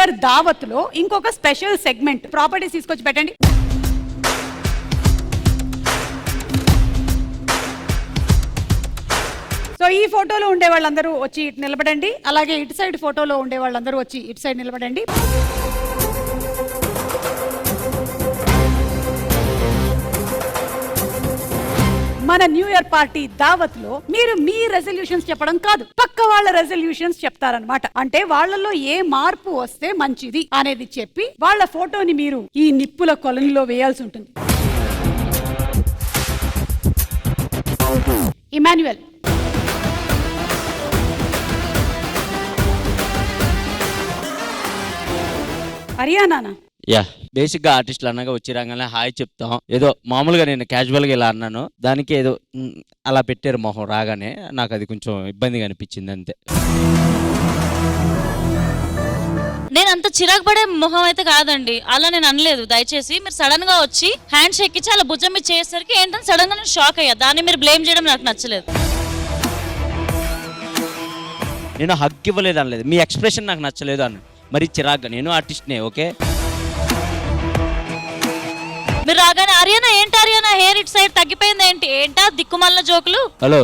Year దావత్ లో ఇంకొక స్పెషల్ సెగ్మెంట్. ప్రాపర్టీస్ తీసుకొచ్చి పెట్టండి. సో ఈ ఫోటోలో ఉండే వాళ్ళందరూ వచ్చి ఇటు నిలబడండి. అలాగే ఇటు సైడ్ ఫోటోలో ఉండే వాళ్ళందరూ వచ్చి ఇటు సైడ్ నిలబడండి. మన న్యూ ఇయర్ పార్టీ దావత్ లో మీరు మీ రెజల్యూషన్స్ చెప్పడం కాదు, పక్క వాళ్ళ రెజల్యూషన్స్ చెప్తారనమాట. అంటే వాళ్ళలో ఏ మార్పు వస్తే మంచిది అనేది చెప్పి వాళ్ళ ఫోటోని మీరు ఈ నిప్పుల కొలనిలో వేయాల్సి ఉంటుంది. ఇమాన్యుయల్, హరియానా. యా, బేసిక్ గా ఆర్టిస్టులు అనగా వచ్చి రంగానే హాయ్ చెప్తాం. ఏదో మామూలుగా నేను క్యాజువల్ గా ఇలా అన్నాను, దానికి ఏదో అలా పెట్టారు మొహం రాగానే. నాకు అది కొంచెం ఇబ్బందిగా అనిపించింది అంతే. నేను అంత చిరాకు పడే మొహం అయితే కాదండి, అలా నేను అనలేదు. దయచేసి మీరు సడన్ గా వచ్చి హ్యాండ్ షేక్ ఇచ్చి అలా భుజం మీద చేసేసరికి ఏంటంటే సడన్ గా నేను షాక్ అయ్యా. దాన్ని మీరు బ్లేమ్ చేయడం నాకు నచ్చలేదు. నేను హగ్ ఇవ్వలేదు అనలేదు, మీ ఎక్స్ప్రెషన్ నాకు నచ్చలేదు అన్న. మరి చిరాగ్గా నేను ఆర్టిస్ట్నే, ఓకే. మీరు రాగానే అరియానా ఏంటి అరియానా హెయిర్ ఇట్ సైడ్ తగ్గిపోయింది ఏంటి, ఏంటా దిక్కుమాలిన జోకులు. హలో,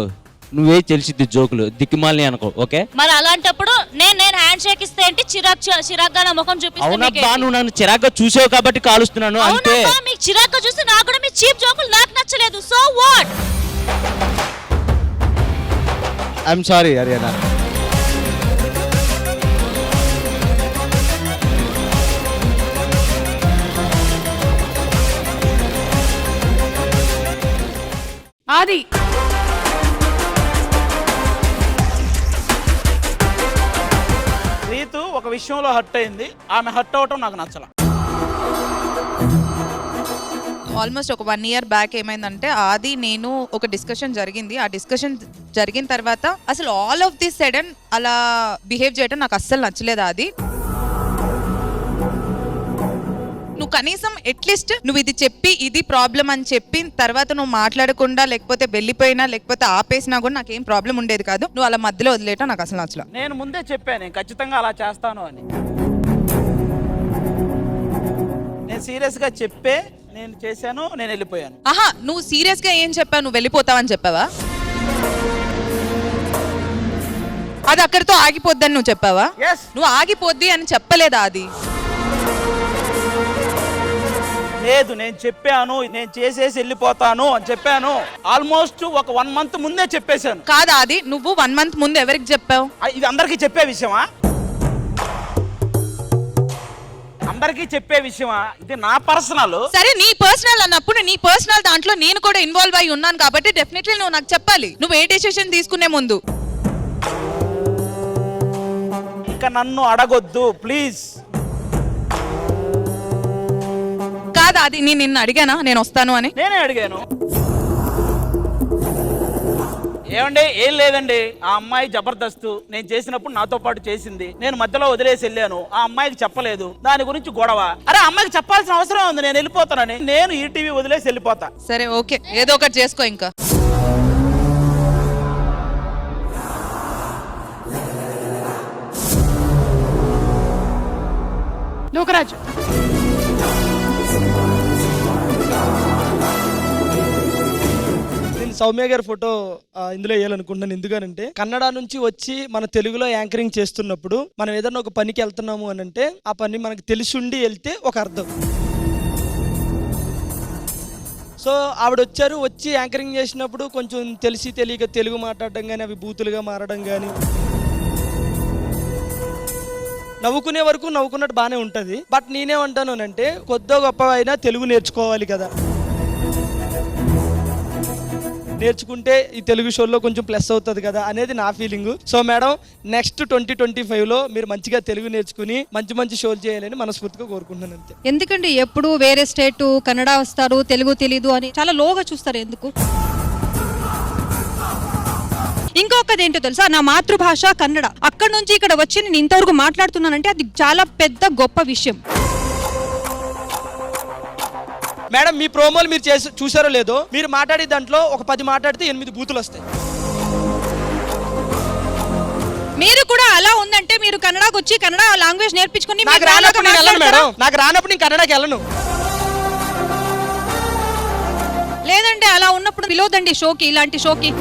నువ్వే తెలిసిద్ది జోకులు, దిక్కుమాలని అనుకో, ఓకే. మరి అలాంటప్పుడు నేను హ్యాండ్ షేక్ ఇస్తే ఏంటి చిరాగ్గా నా ముఖం చూపిస్తే. అవునబ్బా, నువ్వు నన్ను చిరాగ్గా చూసావు కాబట్టి కాలుస్తున్నాను అంతే. మీకు చిరాగ్గా చూస్తే నాకు కూడా మీ చీప్ జోకులు నాకు నచ్చలేదు. So what? I'm sorry Haryana. ఆది, రీతు ఒక విషయంలో హర్ట్ అయింది, ఆమె హర్ట్ అవటం నాకు నచ్చల. ఆల్మోస్ట్ ఒక 1 year బ్యాక్ ఏమైందంటే ఆది నేను ఒక డిస్కషన్ జరిగింది. ఆ డిస్కషన్ జరిగిన తర్వాత అసలు ఆల్ ఆఫ్ దిస్ సడన్ అలా బిహేవ్ చేయడం నాకు అస్సలు నచ్చలేదు. ఆది, నువ్వు కనీసం అట్లీస్ట్ నువ్వు ఇది చెప్పి ఇది ప్రాబ్లం అని చెప్పి తర్వాత నువ్వు మాట్లాడకుండా లేకపోతే వెళ్ళిపోయినా లేకపోతే ఆపేసినా కూడా నాకేం ప్రాబ్లం ఉండేది కాదు. నువ్వు అలా మధ్యలో వదిలేయటం నాకు అసలు నచ్చలేదు. నేను ముందే చెప్పాను నేను ఖచ్చితంగా అలా చేస్తాను అని. నేను సీరియస్ గా చెప్పే నేను చేశాను, నేను వెళ్ళిపోయాను. ఆహా, నువ్వు సీరియస్ గా ఏం చెప్పావు? నువ్వు వెళ్ళిపోతావని చెప్పావా? అది అక్కడితో ఆగిపోద్దని నువ్వు చెప్పావా? నువ్వు ఆగిపోద్ది అని చెప్పలేదా? అది లేదు, నేను చెప్పాను నేను చేసేసి వెళ్ళిపోతాను అని చెప్పాను. ఆల్మోస్ట్ ఒక 1 month ముందే చెప్పేశాను. కాదా? అది నువ్వు 1 month ముందు ఎవరికి చెప్పావు? ఇది అందరికీ చెప్పే విషయమా? అందరికీ చెప్పే విషయమా? ఇది నా పర్సనల్. సరే, నీ పర్సనల్ అన్నప్పుడు నీ పర్సనల్ దాంట్లో నేను కూడా ఇన్వాల్వ్ అయి ఉన్నాను కాబట్టి డెఫినెట్లీ నువ్వు నాకు చెప్పాలి. నువ్వు ఏ డెసిషన్ తీసుకునే ముందు. ఇక నన్ను అడగొద్దు ప్లీజ్. కాదా? అది నేను నిన్ను అడిగానా నేను వస్తాను అని? నేనే అడిగాను. ఏమండి, ఏం లేదండి, ఆ అమ్మాయి జబర్దస్త్ నేను చేసినప్పుడు నాతో పాటు చేసింది, నేను మధ్యలో వదిలేసి వెళ్ళాను, ఆ అమ్మాయికి చెప్పలేదు, దాని గురించి గొడవ. అరే, అమ్మాయికి చెప్పాల్సిన అవసరం ఉంది, నేను వెళ్ళిపోతానని. నేను ఈ టీవీ వదిలేసి వెళ్ళిపోతా. సరే, ఓకే, ఏదో ఒకటి చేసుకో. ఇంకా నూకరాజు, సౌమ్య గారి ఫోటో ఇందులో వేయాలనుకుంటున్నాను. ఎందుకనంటే కన్నడ నుంచి వచ్చి మన తెలుగులో యాంకరింగ్ చేస్తున్నప్పుడు మనం ఏదైనా ఒక పనికి వెళ్తున్నాము అని అంటే ఆ పని మనకు తెలిసి వెళ్తే ఒక అర్థం. సో ఆవిడ వచ్చి యాంకరింగ్ చేసినప్పుడు కొంచెం తెలిసి తెలియక తెలుగు మాట్లాడడం కానీ అవి బూతులుగా మారడం కానీ నవ్వుకునే వరకు నవ్వుకున్నట్టు బాగానే ఉంటుంది. బట్ నేనేమంటాను అంటే కొద్దో గొప్ప అయినా తెలుగు నేర్చుకోవాలి కదా. నేర్చుకుంటే ఈ తెలుగు షోలో కొంచెం ప్లస్ అవుతుంది కదా అనేది నా ఫీలింగ్. సో మేడం, నెక్స్ట్ 2025లో మీరు మంచిగా తెలుగు నేర్చుకుని మంచి షోలు చేయాలని మనస్ఫూర్తిగా కోరుకుంటున్నాను అంతే. ఎందుకండి ఎప్పుడు వేరే స్టేట్ కన్నడ వస్తారు తెలుగు తెలీదు అని చాలా లోగా చూస్తారు ఎందుకు? ఇంకొకటి ఏంటో తెలుసా, నా మాతృభాష కన్నడ. అక్కడ నుంచి ఇక్కడ వచ్చి నేను ఇంతవరకు మాట్లాడుతున్నానంటే అది చాలా పెద్ద గొప్ప విషయం. మేడం, మీ ప్రోమోలు మీరు చూసారో లేదో, మీరు మాట్లాడే దాంట్లో ఒక 10 మాట్లాడితే 8 బూతులు వస్తాయి. మీరు కూడా అలా ఉందంటే మీరు కన్నడకు వచ్చి కన్నడ లాంగ్వేజ్ నేర్పించుకొని నాకు రానప్పుడు నేను వెళ్ళను మేడం, నాకు రానప్పుడు నేను కన్నడకి వెళ్ళను. లేదంటే అలా ఉన్నప్పుడు పిలవదండి షోకి, ఇలాంటి షోకి.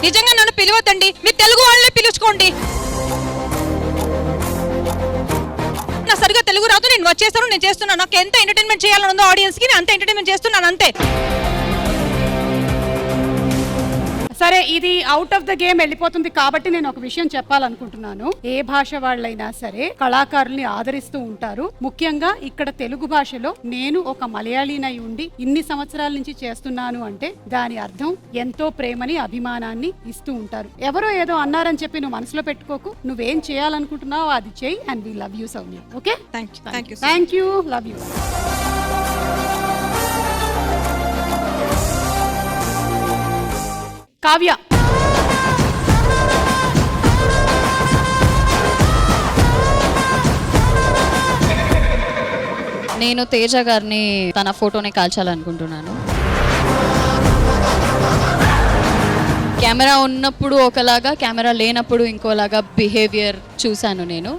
నిజంగా నన్ను పిలవద్దండి, మీరు తెలుగు వాళ్ళే పిలుచుకోండి. నా సరిగా తెలుగు రాదు, నేను వచ్చేస్తాను, నేను చేస్తున్నాను. నాకు ఎంత ఎంటర్టైన్మెంట్ చేయాలని ఉందో ఆడియన్స్ కి, నేను అంత ఎంటర్టైన్మెంట్ చేస్తున్నాను అంతే. సరే, ఇది అవుట్ ఆఫ్ ద గేమ్ వెళ్ళిపోతుంది కాబట్టి నేను ఒక విషయం చెప్పాలనుకుంటున్నాను. ఏ భాష వాళ్ళైనా సరే కళాకారుల్ని ఆదరిస్తూ ఉంటారు. ముఖ్యంగా ఇక్కడ తెలుగు భాషలో నేను ఒక మలయాళీనై ఉండి ఇన్ని సంవత్సరాల నుంచి చేస్తున్నాను అంటే దాని అర్థం ఎంతో ప్రేమని, అభిమానాన్ని ఇస్తూ ఉంటారు. ఎవరో ఏదో అన్నారని చెప్పి నువ్వు మనసులో పెట్టుకోకు. నువ్వేం చేయాలనుకుంటున్నావు అది చెయ్యి. And we love you Soumya. Okay, thank you, love you. Kavya, నేను తేజ గారిని తన ఫోటోని కాల్చాలనుకుంటున్నాను. కెమెరా ఉన్నప్పుడు ఒకలాగా, కెమెరా లేనప్పుడు ఇంకోలాగా బిహేవియర్ చూశాను నేను.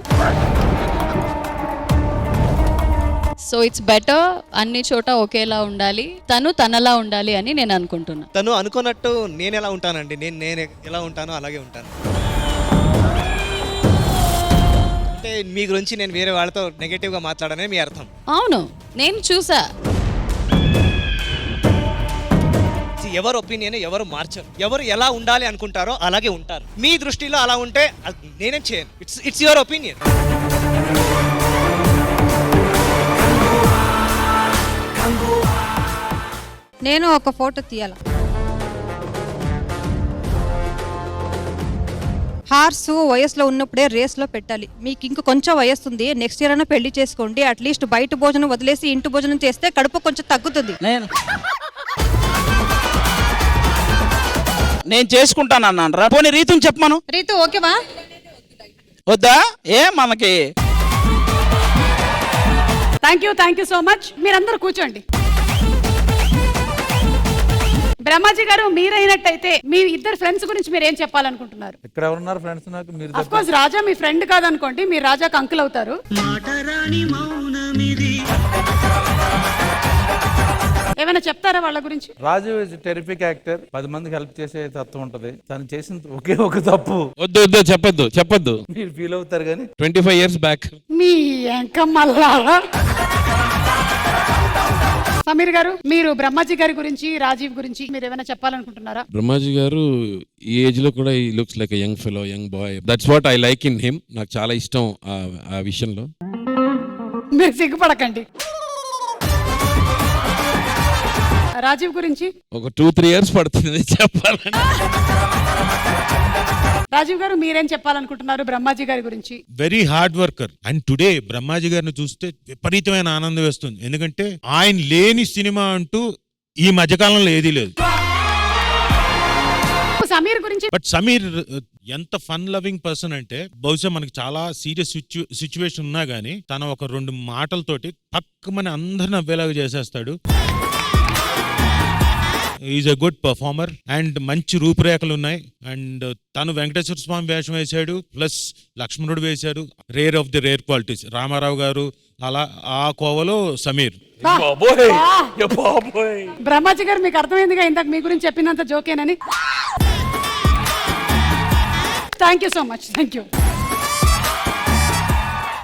సో ఇట్స్ బెటర్ అన్ని చోట ఒకేలా ఉండాలి, తను తనలా ఉండాలి అని నేను అనుకుంటున్నాను. తను అనుకున్నట్టు నేను ఎలా ఉంటానండి, నేను ఎలా ఉంటానో అలాగే ఉంటాను. అంటే మీ గురించి నేను వేరే వాళ్ళతో నెగటివ్గా మాట్లాడనే మీ అర్థం? అవును, నేను చూసా. ఎవరు ఒపీనియన్ ఎవరు మార్చరు, ఎవరు ఎలా ఉండాలి అనుకుంటారో అలాగే ఉంటారు. మీ దృష్టిలో అలా ఉంటే నేనేం చేయను. It's your opinion. నేను ఒక ఫోటో తీయాల. హార్స్ వయసులో ఉన్నప్పుడే రేస్లో పెట్టాలి. మీకు ఇంక కొంచెం వయసు ఉంది, నెక్స్ట్ ఇయర్ అయినా పెళ్లి చేసుకోండి. అట్లీస్ట్ బయట భోజనం వదిలేసి ఇంటి భోజనం చేస్తే కడుపు కొంచెం తగ్గుతుంది. నేను చేసుకుంటాను అన్నాను రా. పోనీ రీతుని చెప్పమను. రీతు ఓకేవా? వద్దా? ఏ మనకి. Thank you so much. మీరందరూ కూర్చోండి. బ్రహ్మాజీ గారు, మీరైనట్టయితే మీ ఇద్దరు ఫ్రెండ్స్ గురించి మీరు ఏం చెప్పాలనుకుంటున్నారు? ఇక్కడ ఎవరున్నారు ఫ్రెండ్స్ నాకు? మీరు ఆఫ్ కోర్స్ రాజా మీ ఫ్రెండ్ కాదనుకోండి, మీరు రాజాకి అంకుల్ అవుతారు. ఏమైనా చెప్తారా వాళ్ళ గురించి? రాజు ఇస్ టెరిఫిక్ యాక్టర్. 10 మందికి హెల్ప్ చేసే తత్వం ఉంటది. తను చేసిన ఒకే ఒక తప్పు. వద్దు చెప్పొద్దు. మీరు ఫీల్ అవుతారు కానీ 25 years బ్యాక్. మీ ఎంకమ్మల్లా. సమీర్ గారు, మీరు బ్రహ్మాజీ గారి గురించి, రాజీవ్ గురించి మీరు ఏమైనా చెప్పాలనుకుంటున్నారా? బ్రహ్మాజీ గారు ఈ ఏజ్ లో కూడా ఈ looks like young fellow, young boy. That's what I like in him. నాకు చాలా ఇష్టం ఆ విషయంలో. మీరు సిగ్గుపడకండి. రాజీవ్ గురించి ఒక 2-3 years పడుతుంది చెప్పాలని. రాజీవ్ గారు, మీరేం చెప్పాలనుకుంటున్నారు బ్రహ్మాజీ గారి గురించి? Very hard worker. And today Brahmaji గారిని చూస్తే విపరీతమైన ఆనందం వేస్తుంది. ఎందుకంటే ఆయన లేని సినిమా అంటూ ఈ మధ్యకాలంలో ఏదీ లేదు. సమీర్ గురించి? బట్ సమీర్ ఎంత ఫన్ లవింగ్ పర్సన్ అంటే, బహుశా మనకి చాలా సీరియస్ సిచ్యువేషన్ ఉన్నా గానీ తన ఒక 2 మాటలతోటి పక్కమని అందరిని నవ్వేలాగా చేసేస్తాడు. Is a good performer and మంచి రూపురేఖలు ఉన్నాయి. అండ్ తను వెంకటేశ్వర స్వామి వేషం వేశాడు, ప్లస్ లక్ష్మణుడు వేశాడు. Rare of the rare qualities. Ramarao garu అలా ఆ కోవలో సమీర్. బ్రహ్మాజీ గారు, మీకు అర్థమైందిగా ఇందాక మీ గురించి చెప్పినంత జోకేనని. Thank you so much. Thank you.